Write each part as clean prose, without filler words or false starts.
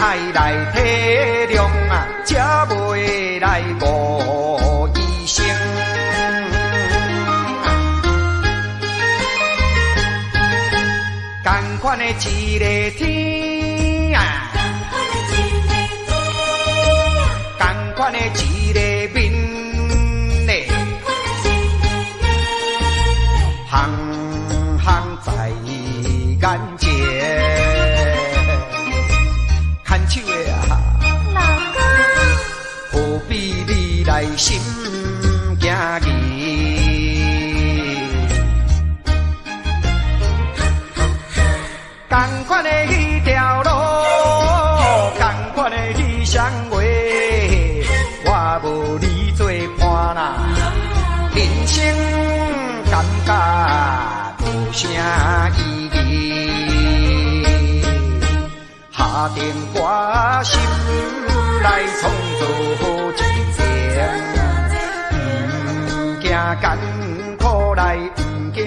爱来体谅啊，才袂来误医生。同款的一个天啊，同款的一个面嘞，行行在眼前。牵手的啊，老公，何必你来心惊疑？同款的迄条路，同款的迄双话，我无你做伴啦，人生感觉无啥意义。下定决心来创造真情，不惊艰苦来，不惊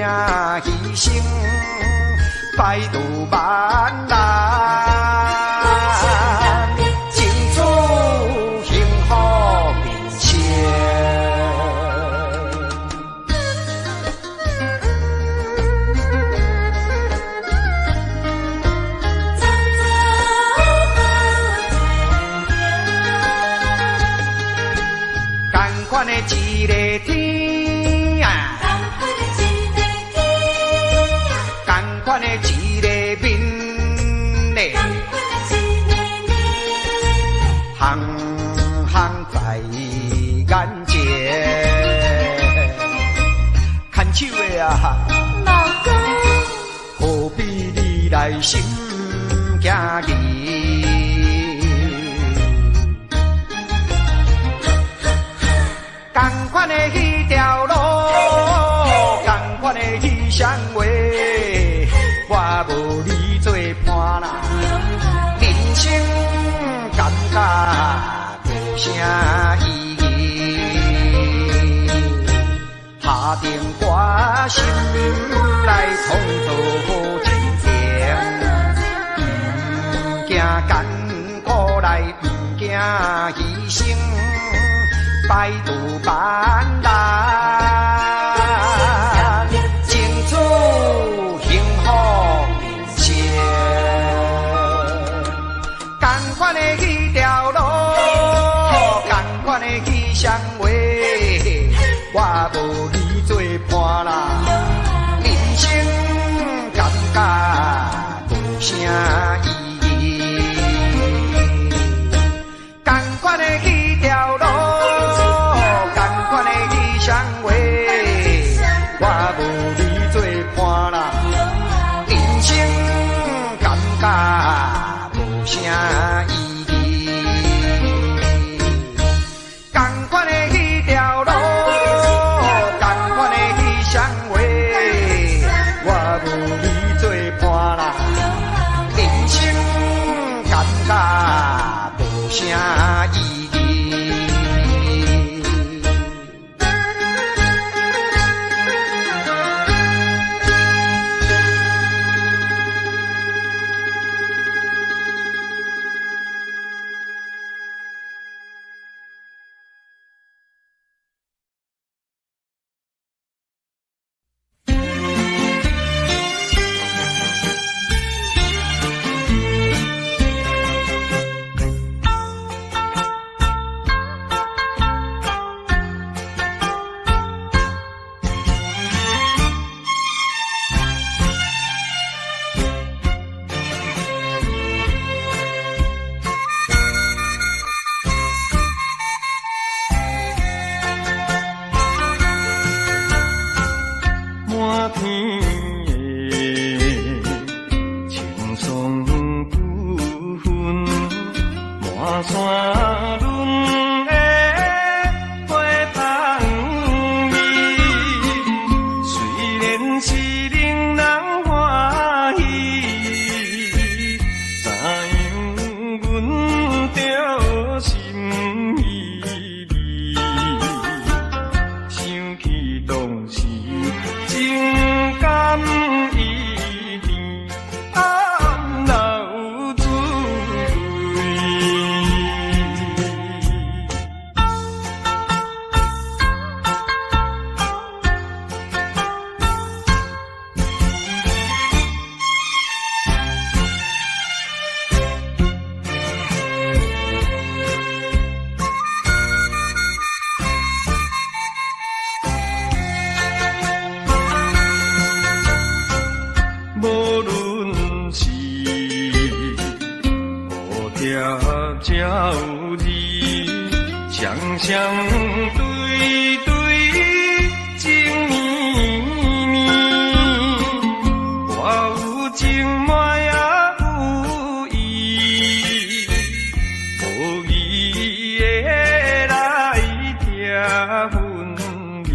牺牲。百度万难，尽处幸福面前。同款的一个天啊，同款的一个面嘞，行行在眼前。牵手的啊，老公，何必你来心惊疑？同款的迄条路，同款的迄双话，我无你做伴啦，人生感觉无啥意义。下定决心来创造真情，不惊艰苦来，不惊牺牲。百度万难，尽处幸福面前。同款的迄条路，同款的迄双话，我无你做伴啦，人生感觉无啥意义。同款的迄条路。我无你做伴啦，人生感觉无啥意义。同款的迄条路，同款的迄双话，我无你做伴啦，人生感觉无啥意义。双对对情绵绵，我有情爱也有意，无义的来听分离，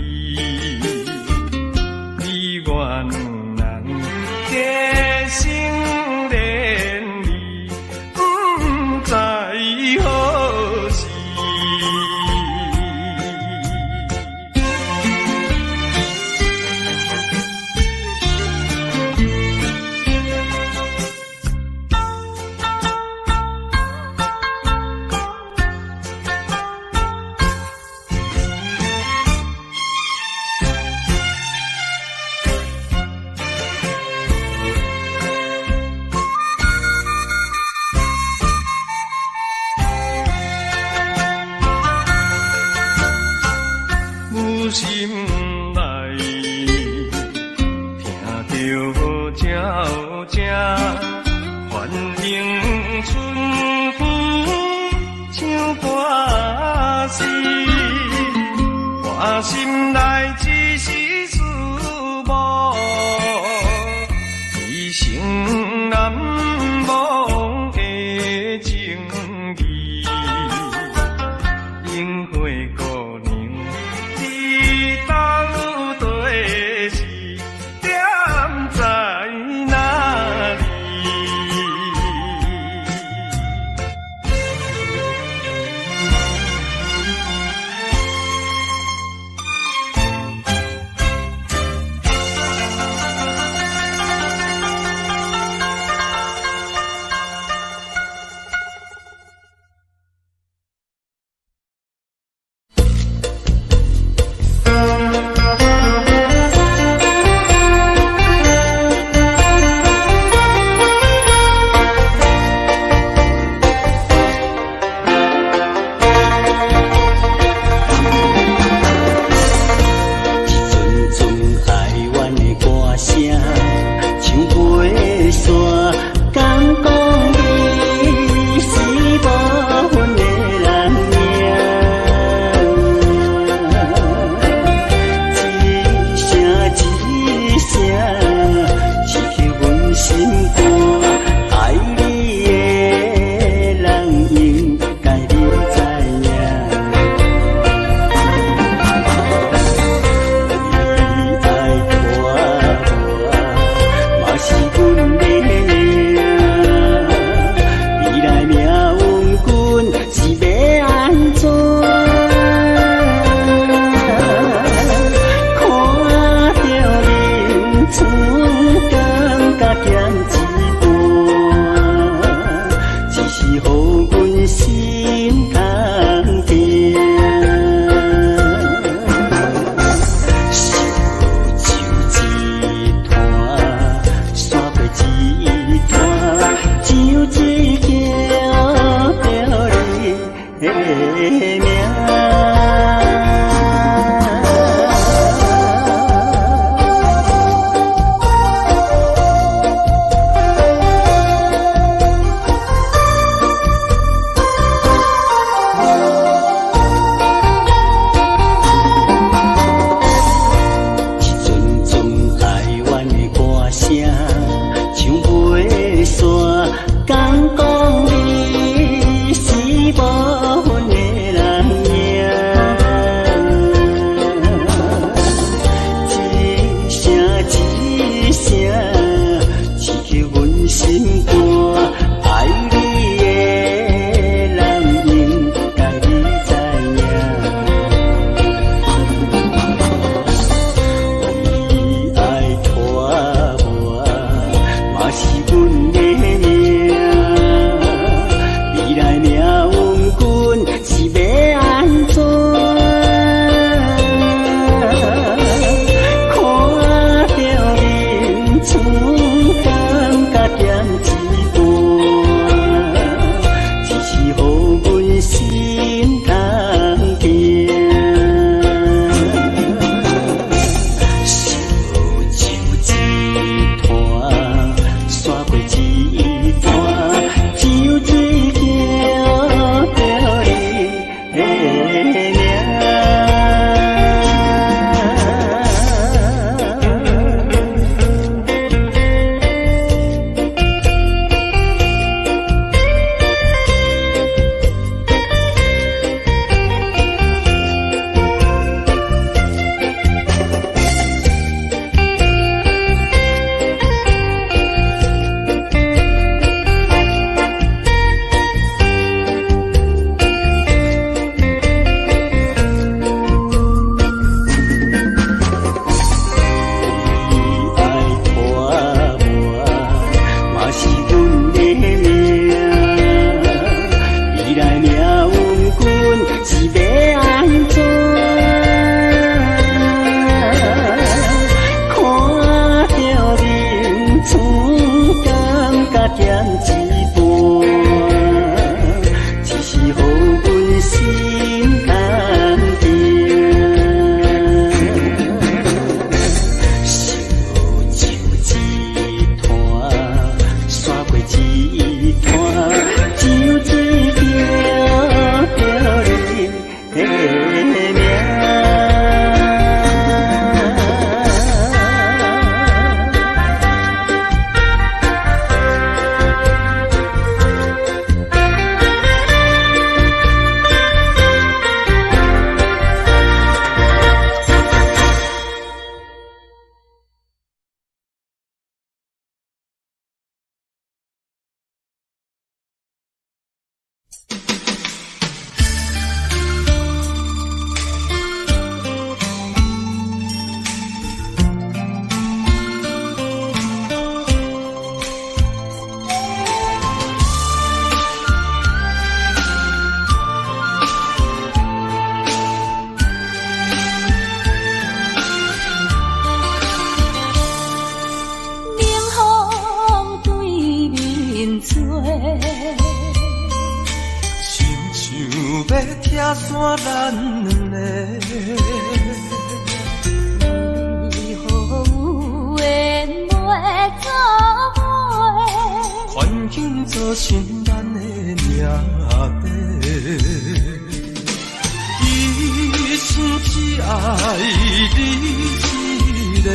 你我两人结成连理，不知何时。我心内听着鸟声，反映春风唱歌诗，我心内只是思慕，一生难忘的情义，樱花姑娘。到底是点在哪里？散咱两个。为何有缘袂做伙？环境造成咱的命白。一生只爱你一个。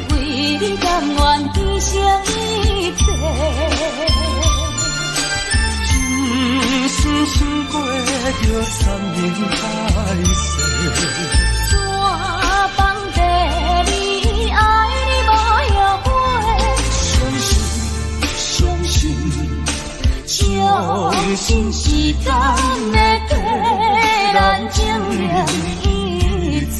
为你甘愿牺牲一切。一生想过着山盟海誓，山崩地离，爱你无后悔。相信时间会替咱证明一切。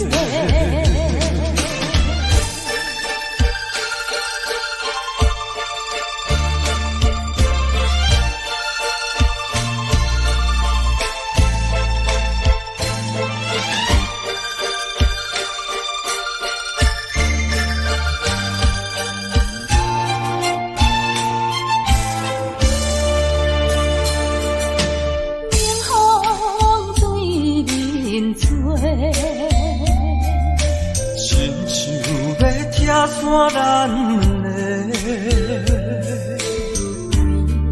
散咱两个，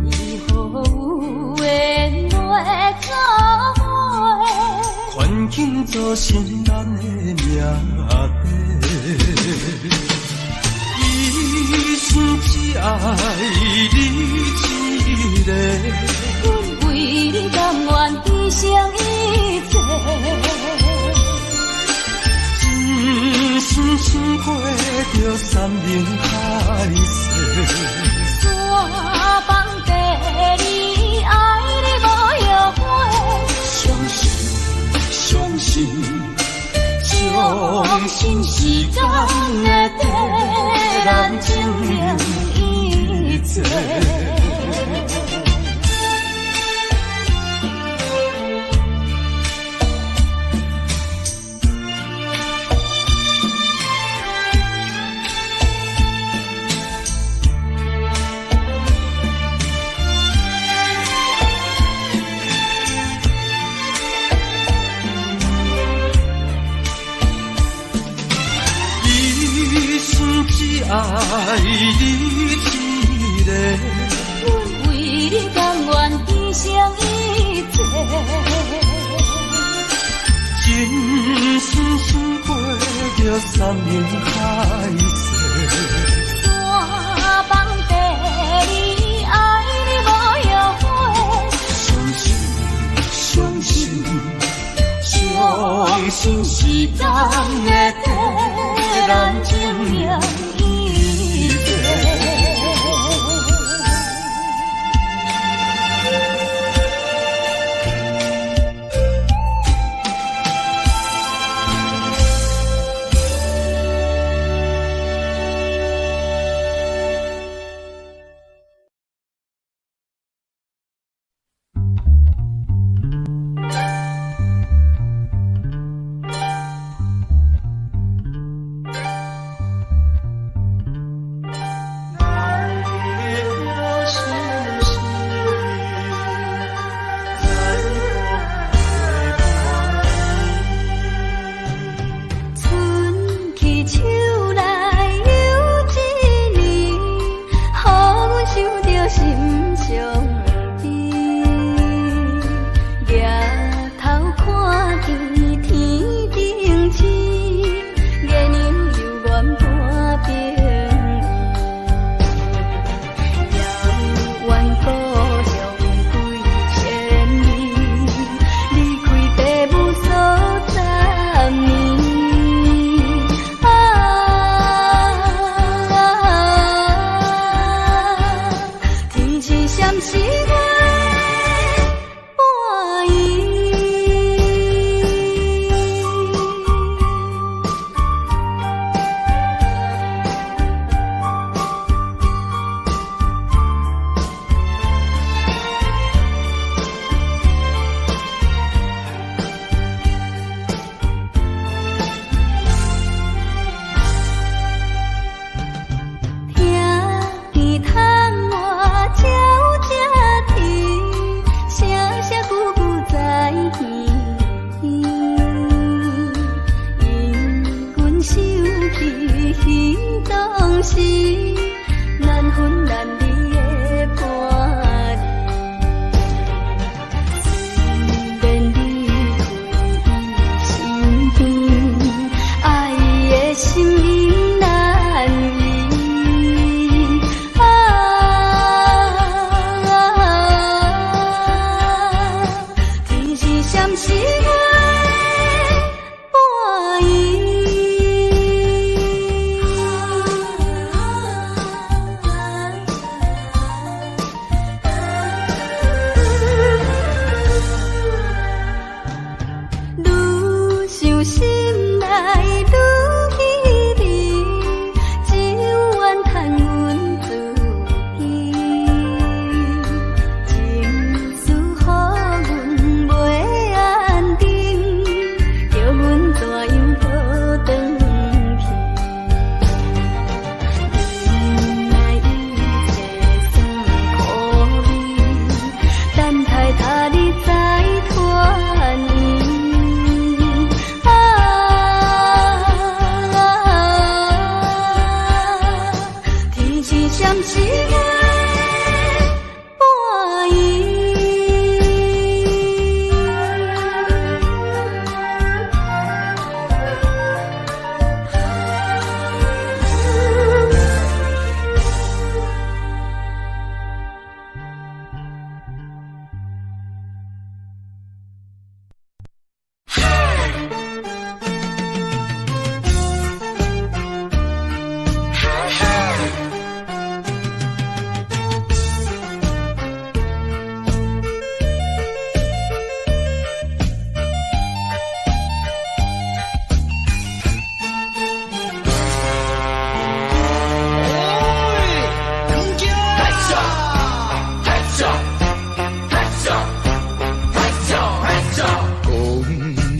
为何有缘袂做伙？环境造成咱的命白。一生只爱你一个，阮为你甘愿牺牲一切。一生想过着山盟海誓，山崩地离，爱你无后悔。相信时间会替咱证明一切。只爱你一个，阮为你甘愿牺牲一切。一生想过着山盟海誓，山崩地离，爱你无后悔。相信时间会替咱证明一切。往事，难分难离的伴侣。虽然离开伊身边，爱伊的心意难移。天是闪失我的伴意。愈想心内愈稀微，只有怨叹阮自己，情绪予阮袂安定，叫阮怎样倒转去？原来一切算可悲，等待他日再团圆。天是闪失我的伴意。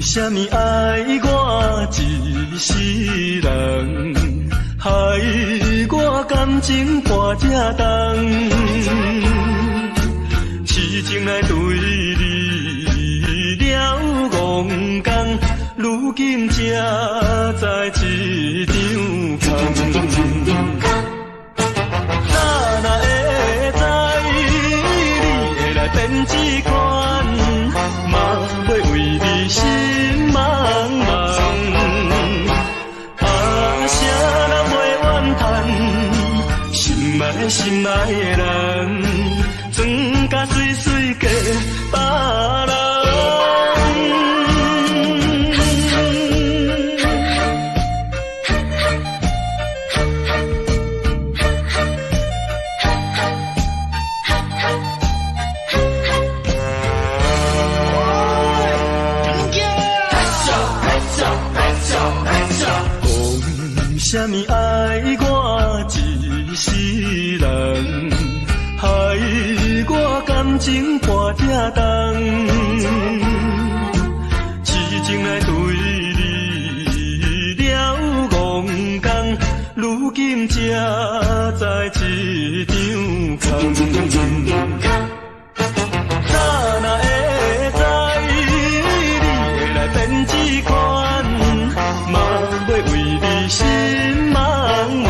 啥物爱我一世人，害我感情破这重，痴情来对你了戆讲，如今才知一场空。哪会知你会来变这款，嘛要为你心茫茫。啥人袂怨叹，心爱心爱的人，装甲水水嫁别人。啥物爱我一世人，害我感情破这重，痴情来对你了戆讲，如今才知一场空。哪会知你会来变这款，嘛要为你心茫茫。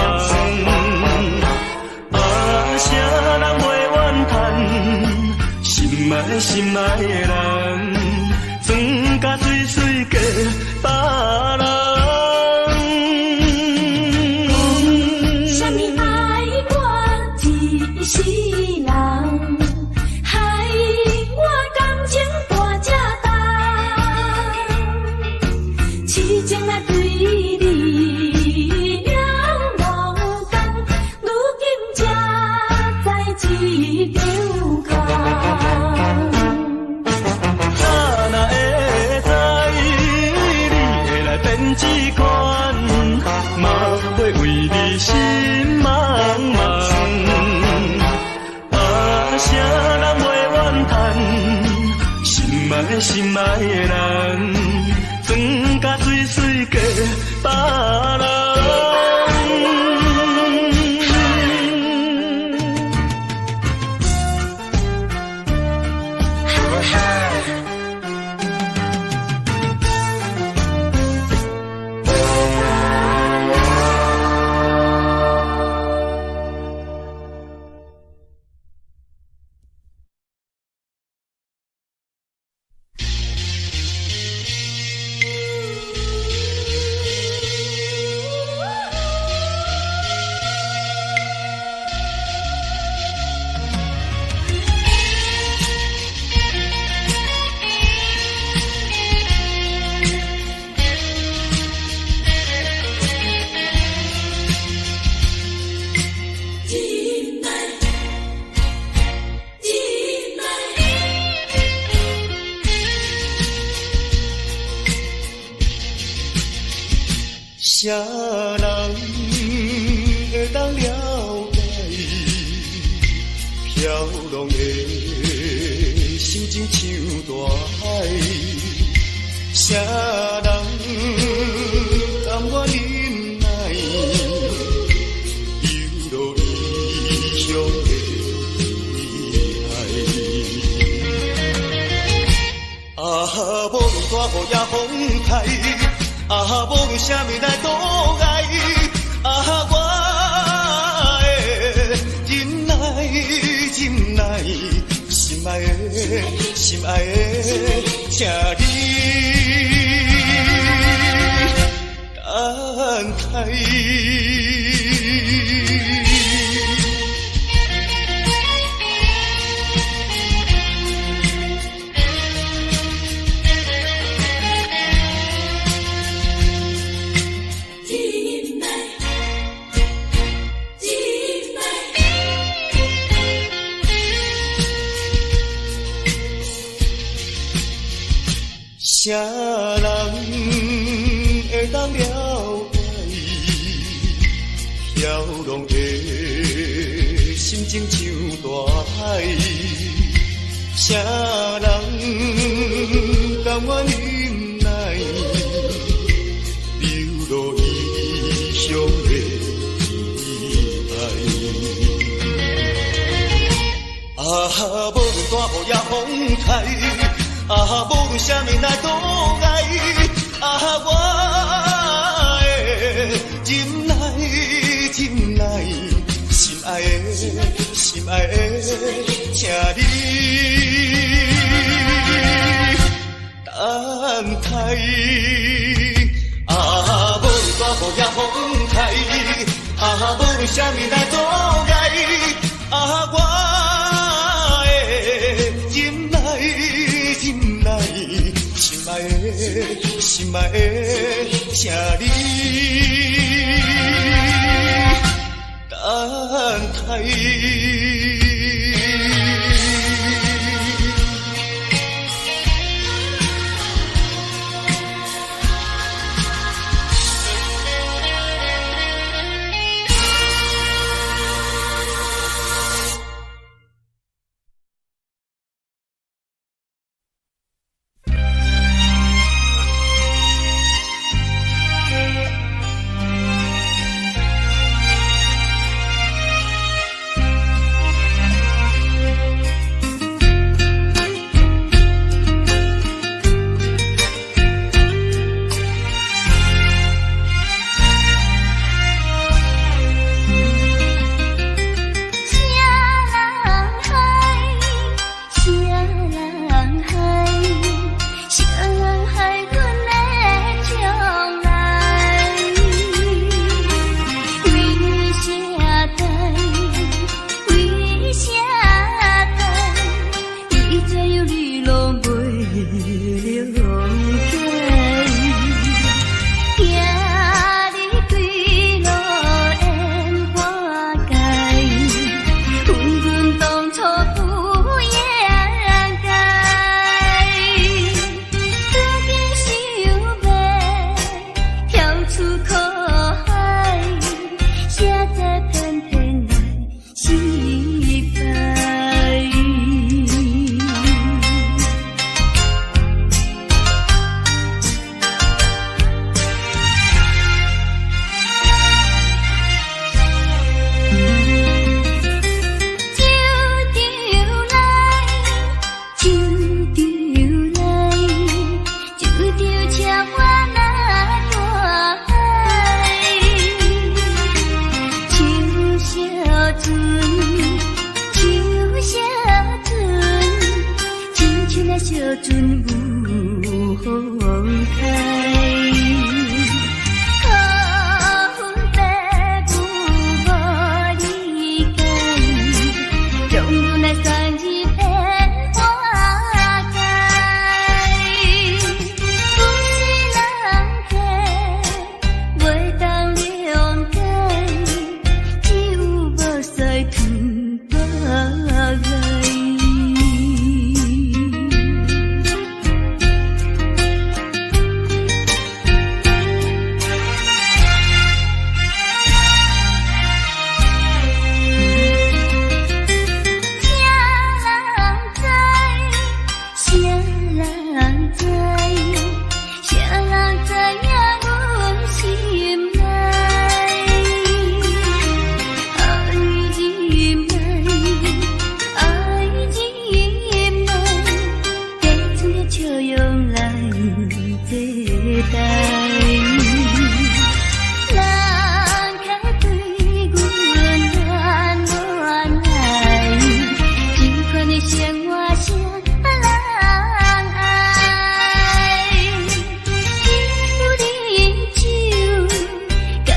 啥人袂怨叹，心爱心爱的人，装甲水水嫁别人。啥物爱我一世人，害我感情大这重，痴情来对你了戆讲，如今才知一场空。哪会知你会来变这款，嘛要为你心茫茫。啥人袂怨叹，心爱心爱的人，装甲水水嫁别人。啥人会当了解飘浪的心情像大海？啥人甘愿忍耐游落异乡的海？啊，无论大雨也风台。啊，无论啥物来阻碍，啊，我会忍耐，忍耐，心爱的，心爱的，请你等待。啥人会当了解飘浪的心情像大海？啥人甘愿忍耐流落异乡的海？啊，无论大雨也风台。啊，无论啥物来阻碍，啊，我会忍耐，忍耐，心爱的，心爱的，请你等待。啊，无论大雨也风台，啊，无论啥物来阻碍，啊，我心爱的，心爱的，请你等待。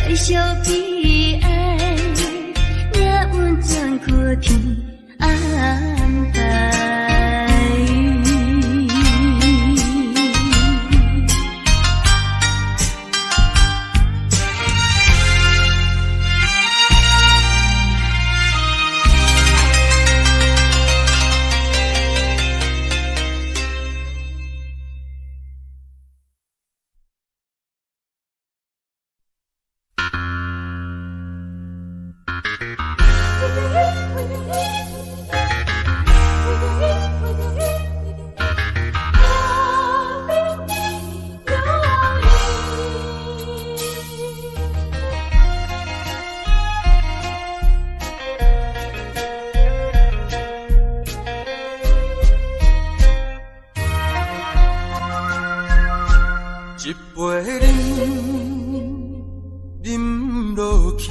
再相悲哀，命运全靠天安排。一杯饮落去，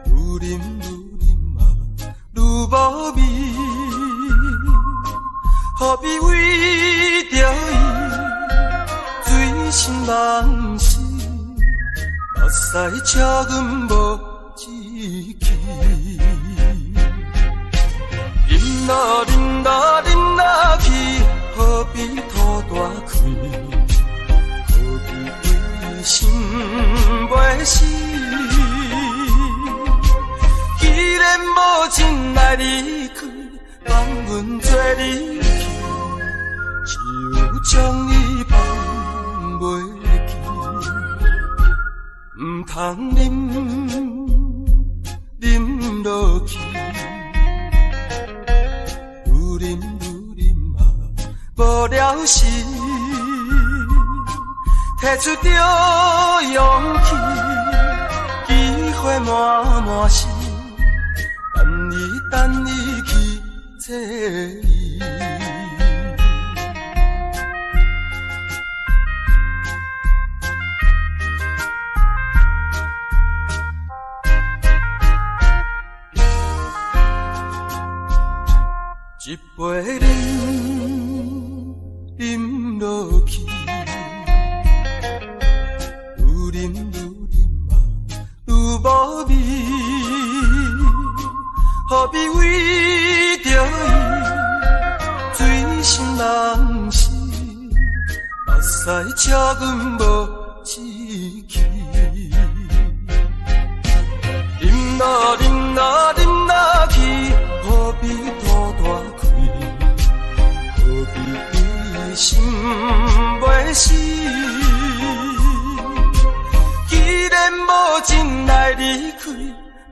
愈饮嘛愈无味，何必为着伊醉心梦死？目屎赤阮无志气，饮落饮落饮落去，何必土大开？何必为心袂死？既然无情来离开，放阮做离去，只有将伊放袂记。唔通饮落去，愈饮嘛无了时，摕出着勇气，机会满是，等你去找伊。一杯饮落去，愈饮嘛愈无味，何必为着伊醉心梦死？目屎赤阮无志气，饮落饮落饮落去，何必土大开？何必为心袂死？既然无情来离开，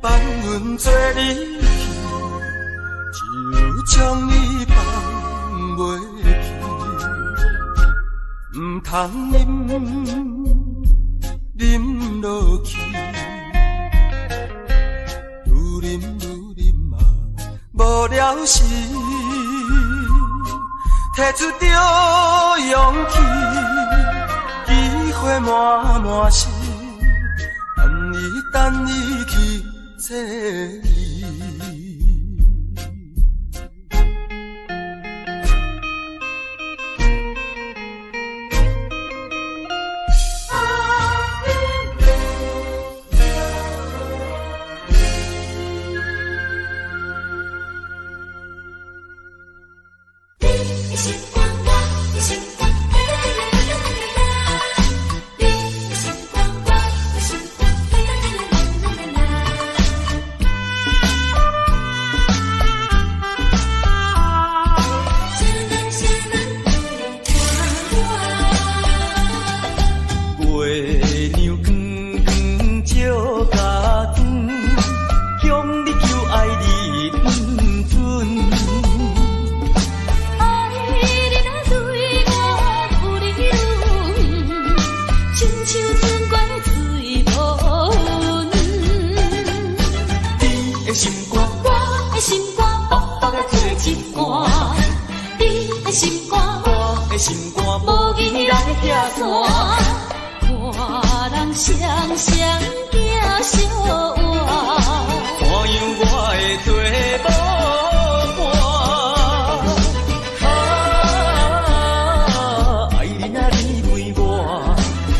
放阮做离去，只有将伊放袂记。唔通饮落去，愈饮嘛无了时，摕出着勇气，机会满是，等你去找伊。看人双双行相换，怎样我会做无伴？爱你啊，你为我，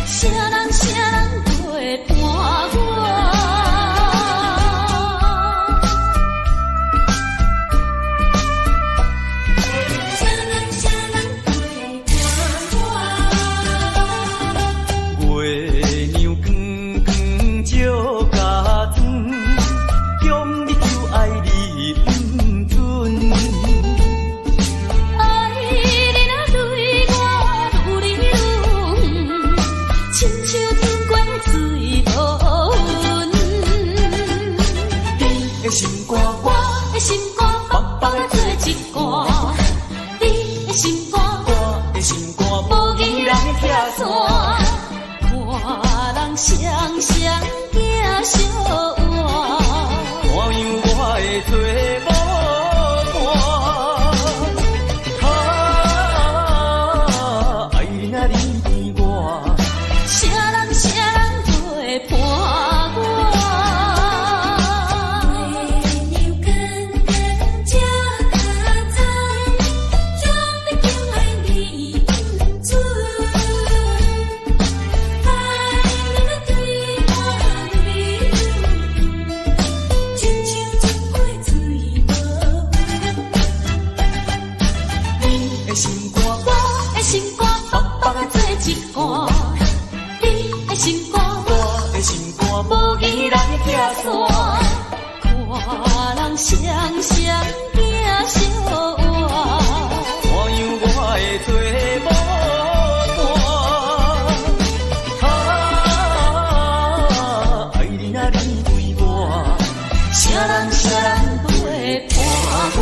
啥人的心肝，爸爸做一歌。你的心肝，我的心肝无义人徛山，看人双双行相换。看样我会做无伴，爱你若离别我，啥人做伴我？看人双双行相换，看样我会做无伴，爱你若离开我，啥人陪伴我？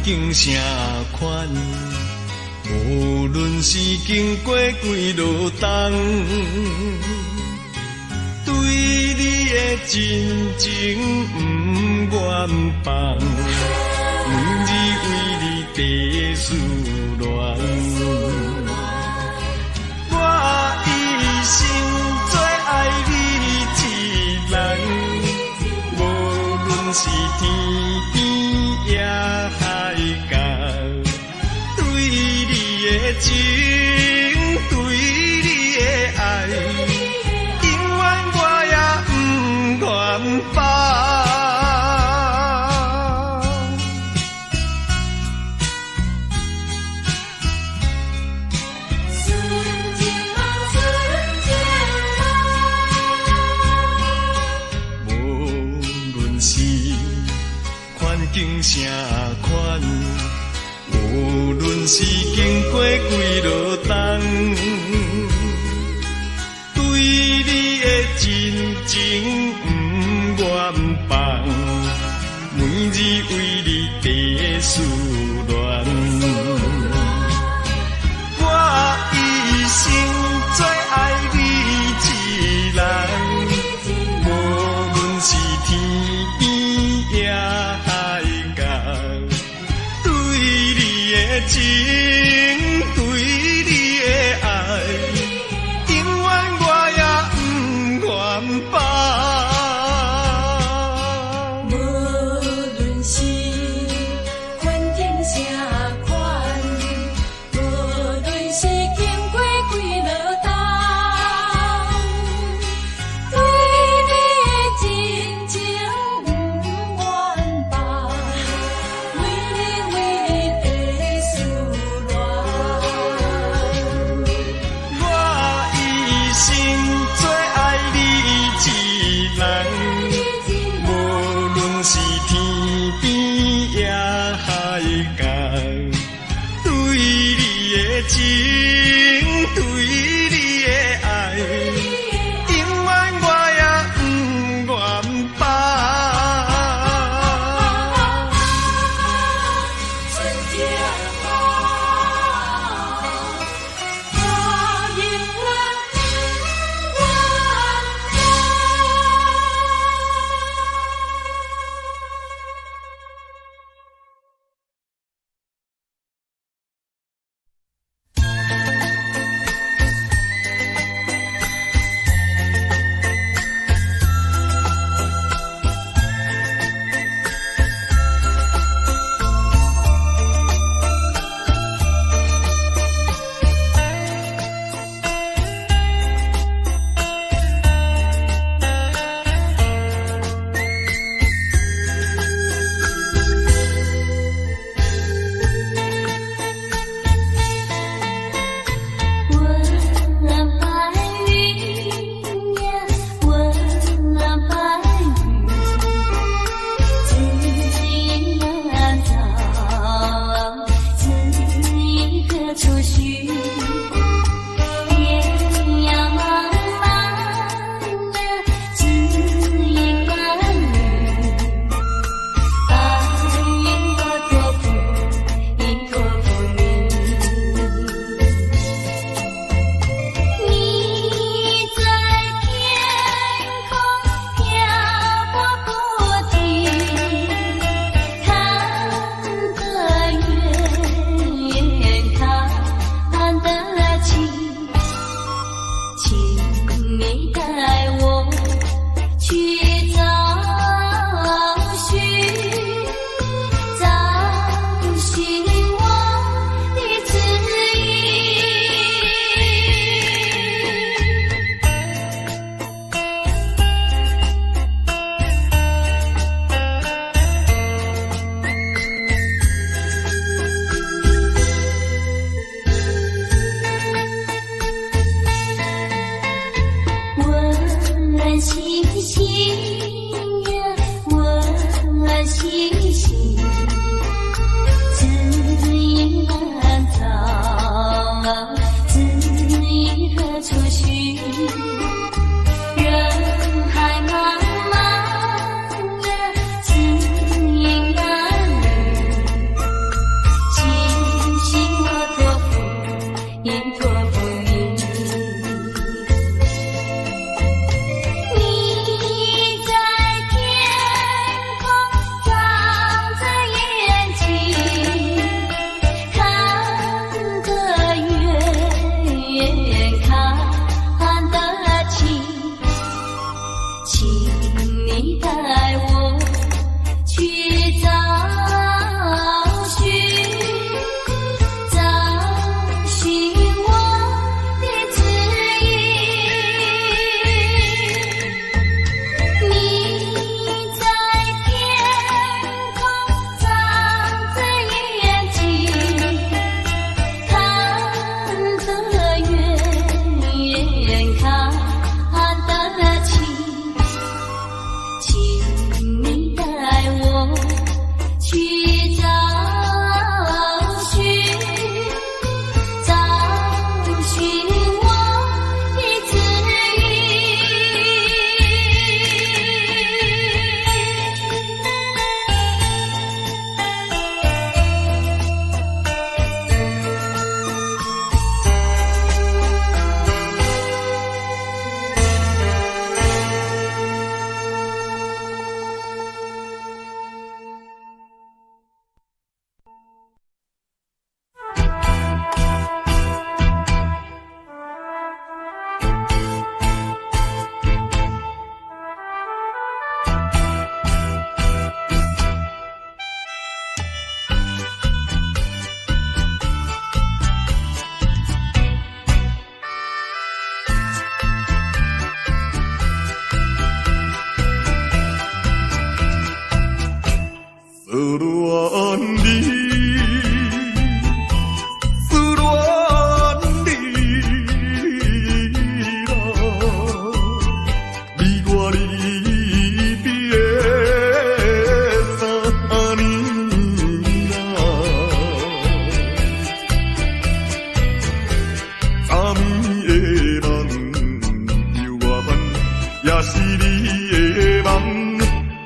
境啥款，无论是经过几落冬，对你的真情不愿放，每日为你地思恋。我一生最爱你一人，无论是天边也海角，对你的情，对你的爱，永远我也不愿放。境啥款，无论是经过几落冬，对你的真情不愿放，每日为你地思恋。我一生最爱你一人，无论是天边也情对你的爱，永远我也不愿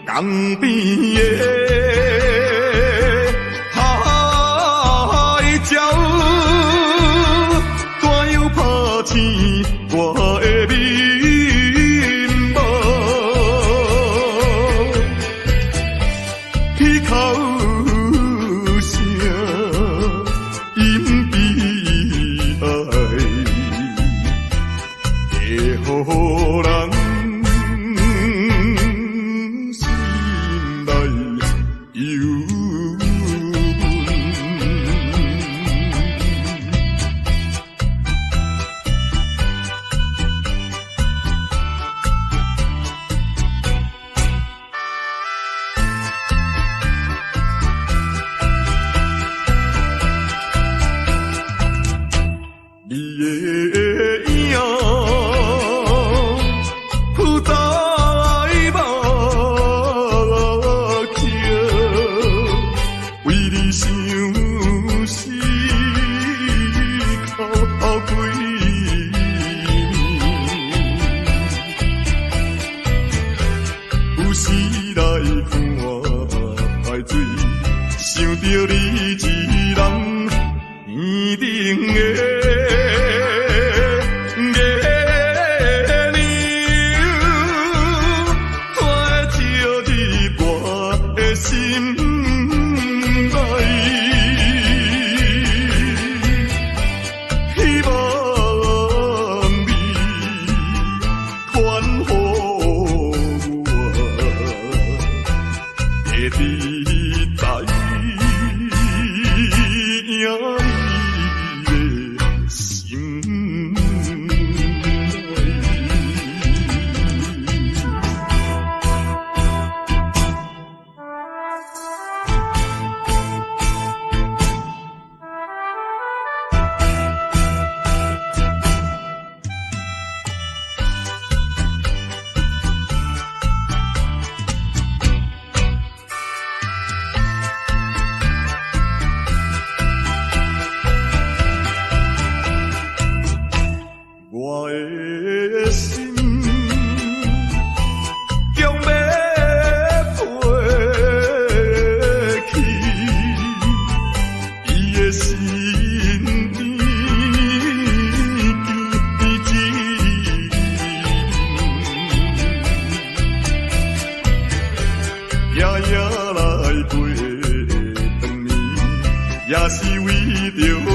江边的海鸟，怎样拍醒我的面目？彼口声因悲哀，会予人。 你的影，我的心，强要飞去伊的身边，记夜夜来陪长年，也是为着你。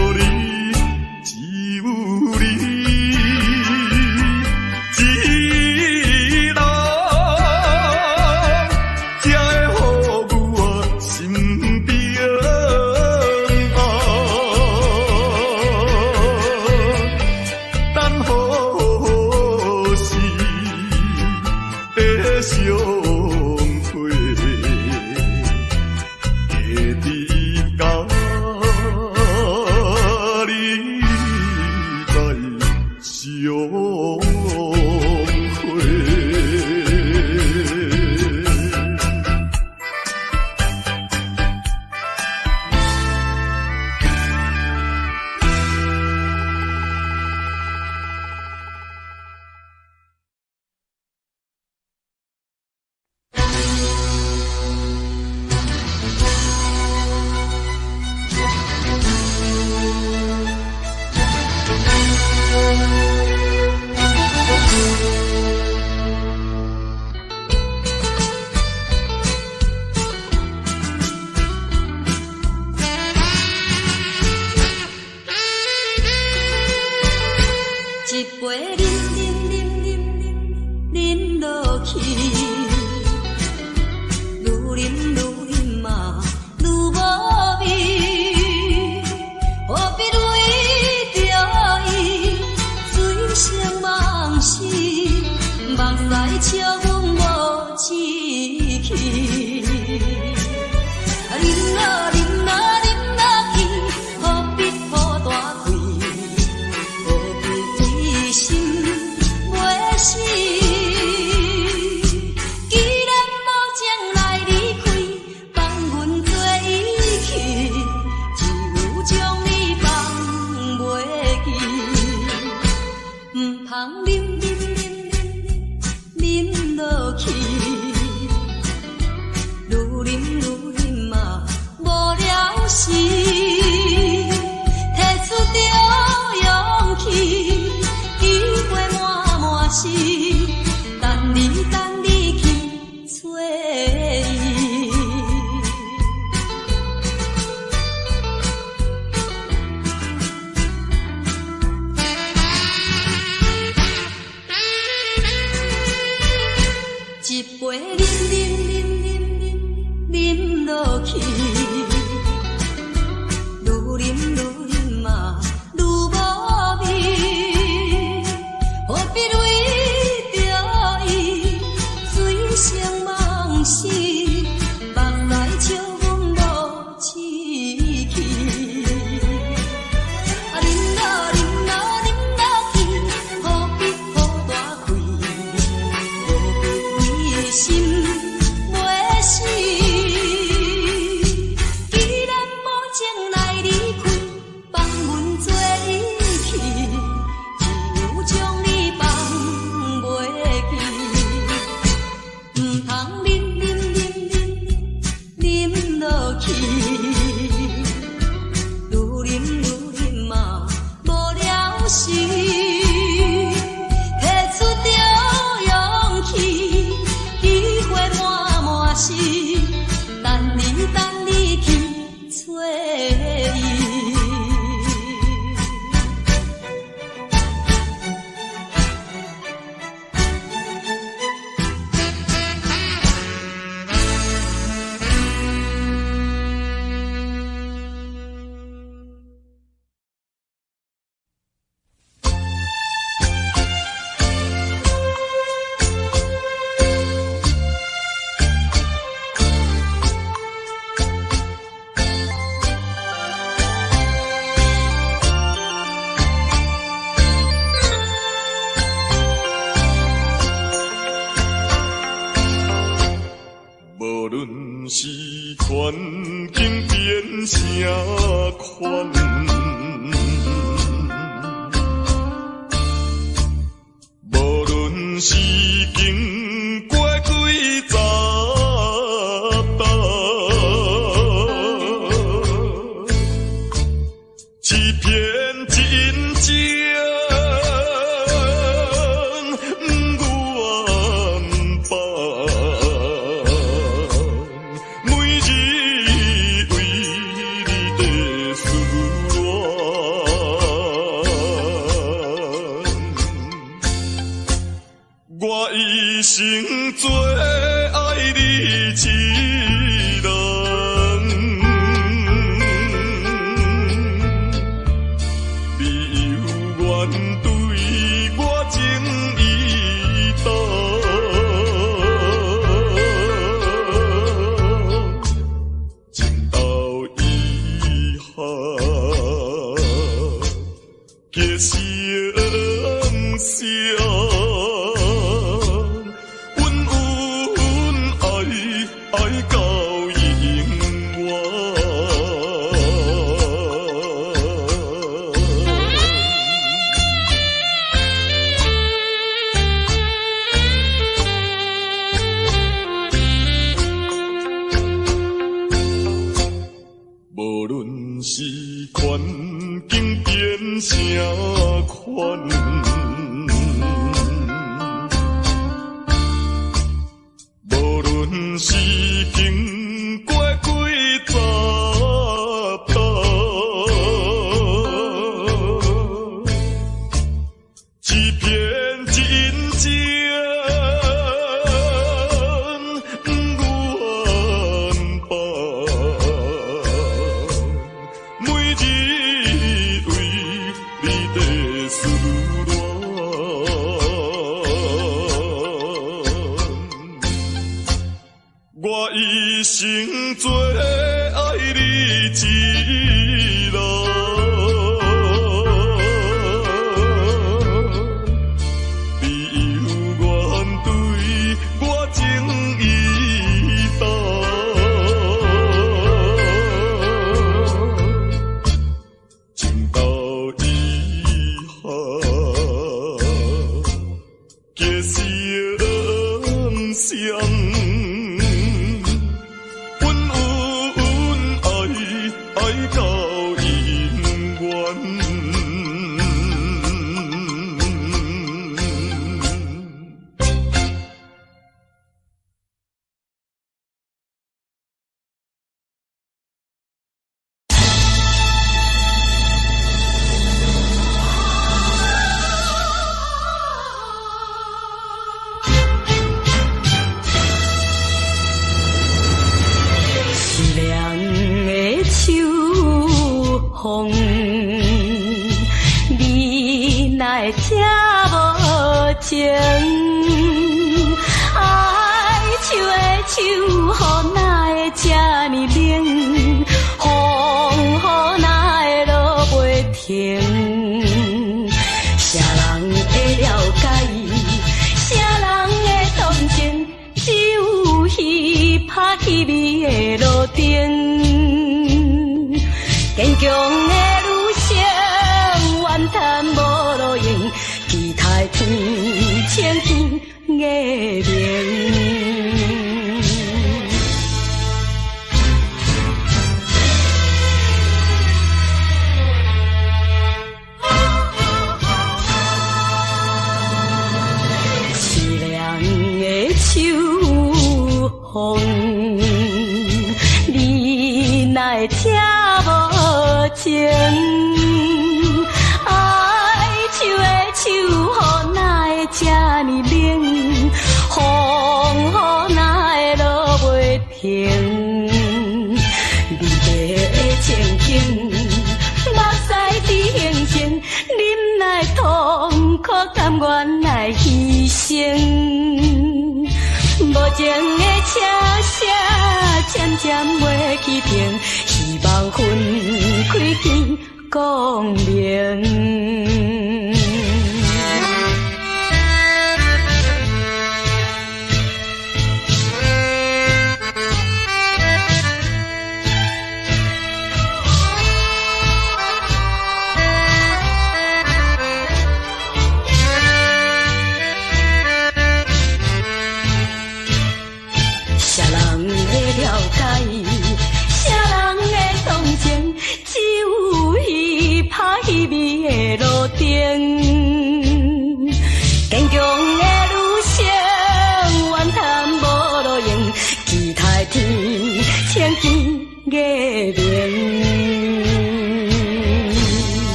环境变啥款，是经过几十道，欺骗真情不愿放，每日为你在思恋。我一生最爱你一人，你有缘对我情意重，情到遗憾，结成伤。爱到永远，无论是环境变啥款。是经过几十道，欺骗真情不愿放，每日为你在思恋。我一生最爱你一人，你有缘对我情意重，情到遗憾，结成伤。爱到永远，风，你哪会这无情？爱手的手，予哪会这呢冷？风雨哪会落袂停？啥人会了解？啥人会同情？只有彼拍彼味的路灯。坚强的女性，怨叹无路用，期待天青天月明。凄凉的秋风，你哪会听无情？爱手的手，予哪会这呢冷？风雨哪会落袂停？你的情景，目屎在形成，忍耐痛苦，甘愿来牺牲。无情的车声，渐渐袂起平，希望分开天光明。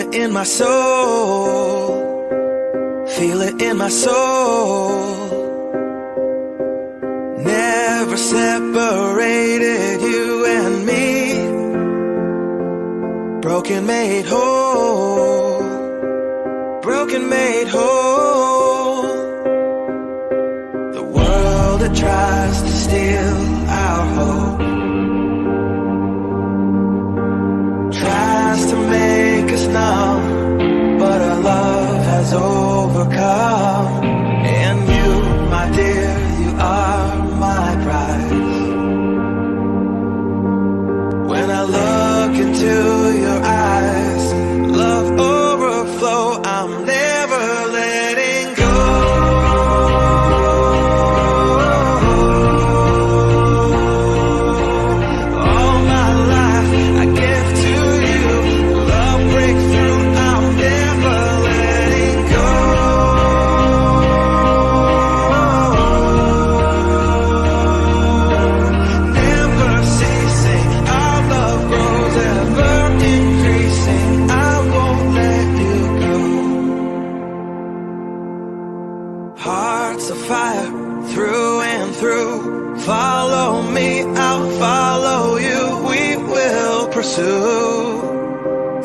it in my soul, feel it in my soul. Never separated you and me. Broken made whole, broken made whole. The world that tries to steal our hope tries to make us numb, but our love has overcome. And you, my dear, you are my prize. When I look into your eyes, love overflow, I'm never letting go. All my life I give to you, love breakthrough, I'm never letting go. Never ceasing, our love grows, ever increasing, I won't let you go. Hearts of fire, through and through. Follow me, I'll follow you. We will pursue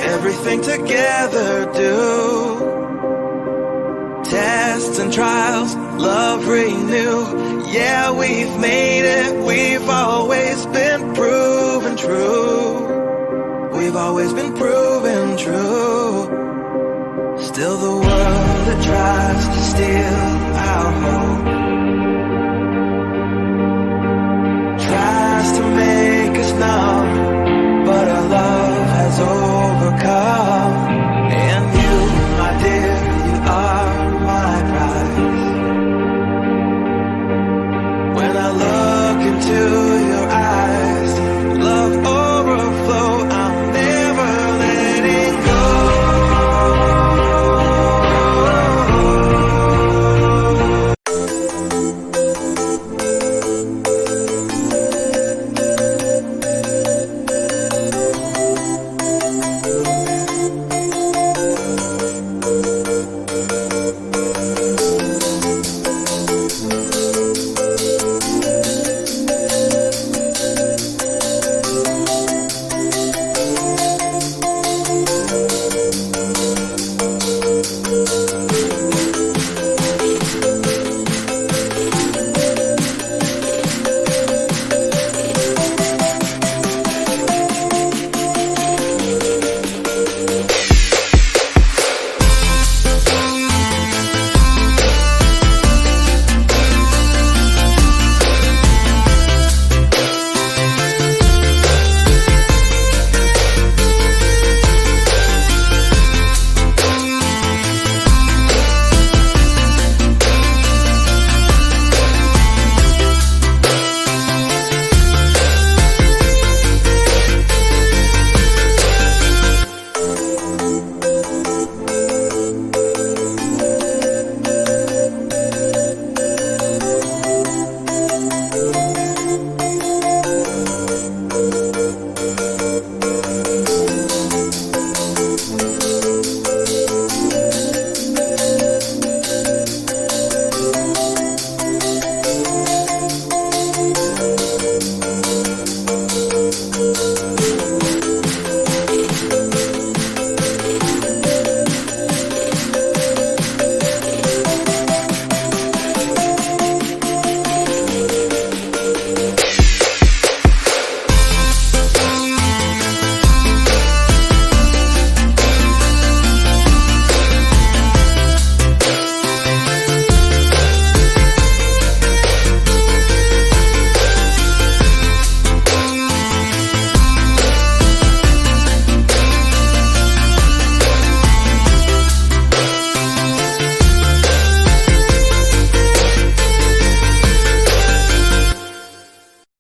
everything together, do. Tests and trials, love renew. Yeah, we've made it, we've always been proven true. We've always been proven true. Still the world that tries to steal our hope